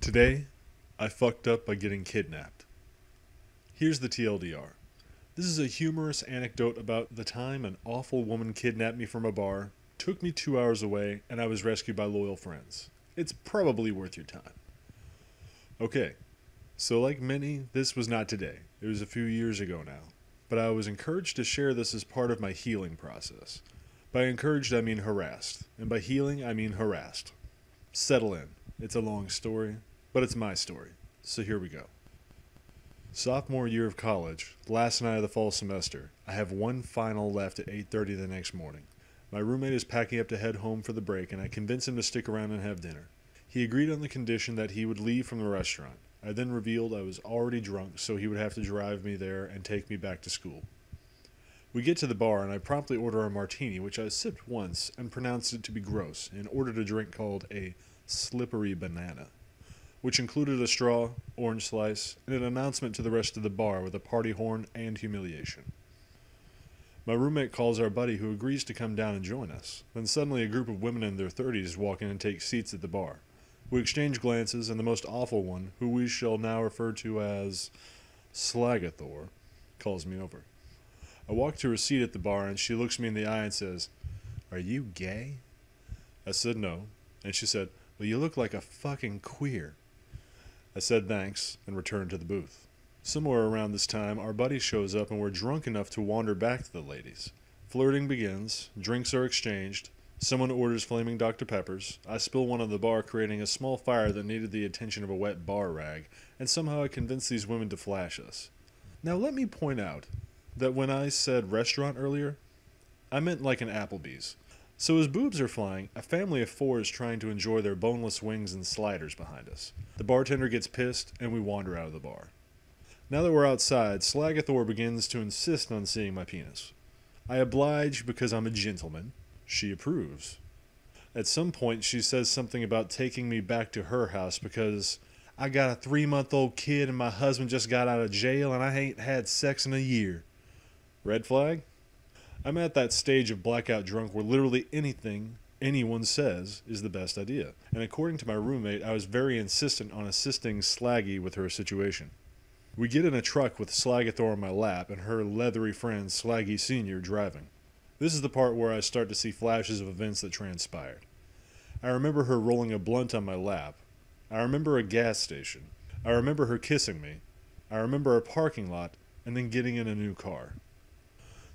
Today, I fucked up by getting kidnapped. Here's the TLDR. This is a humorous anecdote about the time an awful woman kidnapped me from a bar, took me 2 hours away, and I was rescued by loyal friends. It's probably worth your time. Okay, so like many, this was not today. It was a few years ago now. But I was encouraged to share this as part of my healing process. By encouraged, I mean harassed. And by healing, I mean harassed. Settle in. It's a long story, but it's my story. So here we go. Sophomore year of college, last night of the fall semester. I have one final left at 8:30 the next morning. My roommate is packing up to head home for the break, and I convince him to stick around and have dinner. He agreed on the condition that he would leave from the restaurant. I then revealed I was already drunk, so he would have to drive me there and take me back to school. We get to the bar, and I promptly order a martini, which I sipped once and pronounced it to be gross, and ordered a drink called a slippery banana, which included a straw, orange slice, and an announcement to the rest of the bar with a party horn and humiliation. My roommate calls our buddy, who agrees to come down and join us. Then suddenly a group of women in their 30s walk in and take seats at the bar. We exchange glances, and the most awful one, who we shall now refer to as Slagathor, calls me over. I walk to her seat at the bar, and she looks me in the eye and says, "Are you gay?" I said no, and she said, "Well, you look like a fucking queer." I said thanks, and returned to the booth. Somewhere around this time, our buddy shows up, and we're drunk enough to wander back to the ladies. Flirting begins, drinks are exchanged, someone orders flaming Dr. Peppers, I spill one on the bar, creating a small fire that needed the attention of a wet bar rag, and somehow I convince these women to flash us. Now let me point out that when I said restaurant earlier, I meant like an Applebee's. So as boobs are flying, a family of four is trying to enjoy their boneless wings and sliders behind us. The bartender gets pissed, and we wander out of the bar. Now that we're outside, Slagathor begins to insist on seeing my penis. I oblige because I'm a gentleman. She approves. At some point, she says something about taking me back to her house because I got a 3-month-old kid and my husband just got out of jail and I ain't had sex in a year. Red flag? I'm at that stage of blackout drunk where literally anything anyone says is the best idea. And according to my roommate, I was very insistent on assisting Slaggy with her situation. We get in a truck with Slagathor on my lap and her leathery friend Slaggy Sr. driving. This is the part where I start to see flashes of events that transpired. I remember her rolling a blunt on my lap. I remember a gas station. I remember her kissing me. I remember a parking lot, and then getting in a new car.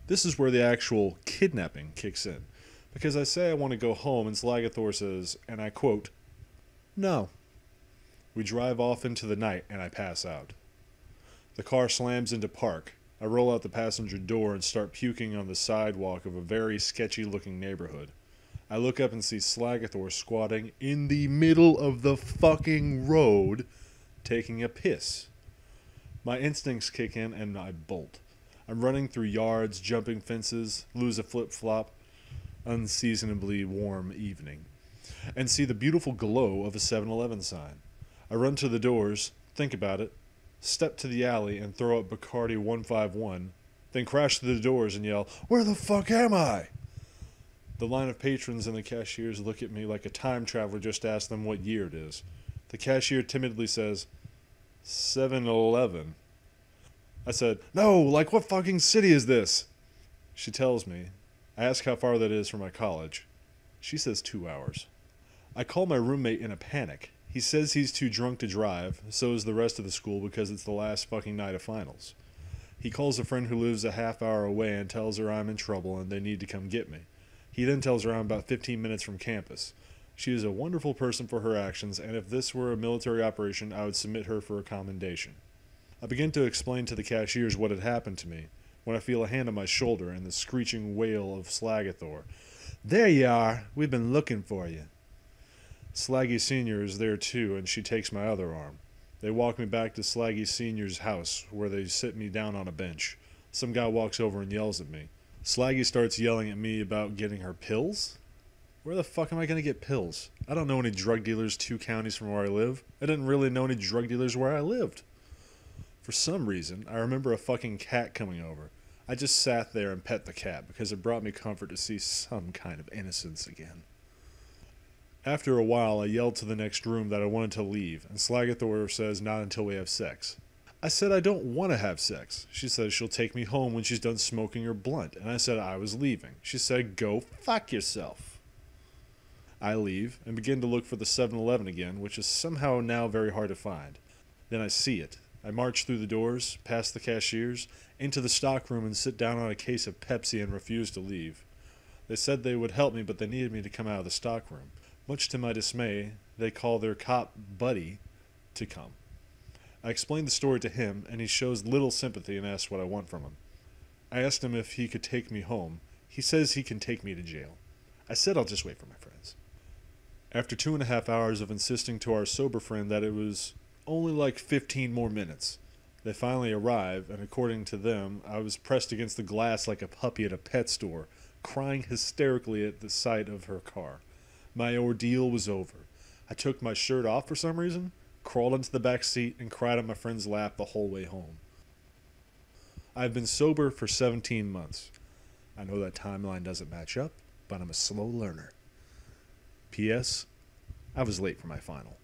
This is where the actual kidnapping kicks in, because I say I want to go home and Slagathor says, and I quote, "No." We drive off into the night and I pass out. The car slams into park. I roll out the passenger door and start puking on the sidewalk of a very sketchy looking neighborhood. I look up and see Slagathor squatting in the middle of the fucking road, taking a piss. My instincts kick in and I bolt. I'm running through yards, jumping fences, lose a flip-flop, unseasonably warm evening, and see the beautiful glow of a 7-Eleven sign. I run to the doors, think about it, step to the alley and throw up Bacardi 151, then crash through the doors and yell, "Where the fuck am I?" The line of patrons and the cashiers look at me like a time traveler just asked them what year it is. The cashier timidly says, 7-Eleven. I said, "No, like what fucking city is this?" She tells me. I ask how far that is from my college. She says 2 hours. I call my roommate in a panic. He says he's too drunk to drive, so is the rest of the school because it's the last fucking night of finals. He calls a friend who lives a half hour away and tells her I'm in trouble and they need to come get me. He then tells her I'm about 15 minutes from campus. She is a wonderful person for her actions, and if this were a military operation, I would submit her for a commendation. I begin to explain to the cashiers what had happened to me, when I feel a hand on my shoulder and the screeching wail of Slagathor. "There you are! We've been looking for you." Slaggy Sr. is there too, and she takes my other arm. They walk me back to Slaggy Sr.'s house, where they sit me down on a bench. Some guy walks over and yells at me. Slaggy starts yelling at me about getting her pills? Where the fuck am I going to get pills? I don't know any drug dealers 2 counties from where I live. I didn't really know any drug dealers where I lived. For some reason, I remember a fucking cat coming over. I just sat there and pet the cat because it brought me comfort to see some kind of innocence again. After a while, I yelled to the next room that I wanted to leave, and Slagathor says not until we have sex. I said I don't want to have sex. She says she'll take me home when she's done smoking her blunt, and I said I was leaving. She said, go fuck yourself. I leave and begin to look for the 7-Eleven again, which is somehow now very hard to find. Then I see it. I march through the doors, past the cashiers, into the stockroom and sit down on a case of Pepsi and refuse to leave. They said they would help me, but they needed me to come out of the stockroom. Much to my dismay, they call their cop buddy to come. I explained the story to him, and he shows little sympathy and asks what I want from him. I asked him if he could take me home. He says he can take me to jail. I said I'll just wait for my friends. After 2.5 hours of insisting to our sober friend that it was only like 15 more minutes, they finally arrive, and according to them, I was pressed against the glass like a puppy at a pet store, crying hysterically at the sight of her car. My ordeal was over. I took my shirt off for some reason, crawled into the back seat, and cried on my friend's lap the whole way home. I've been sober for 17 months. I know that timeline doesn't match up, but I'm a slow learner. P.S. I was late for my final.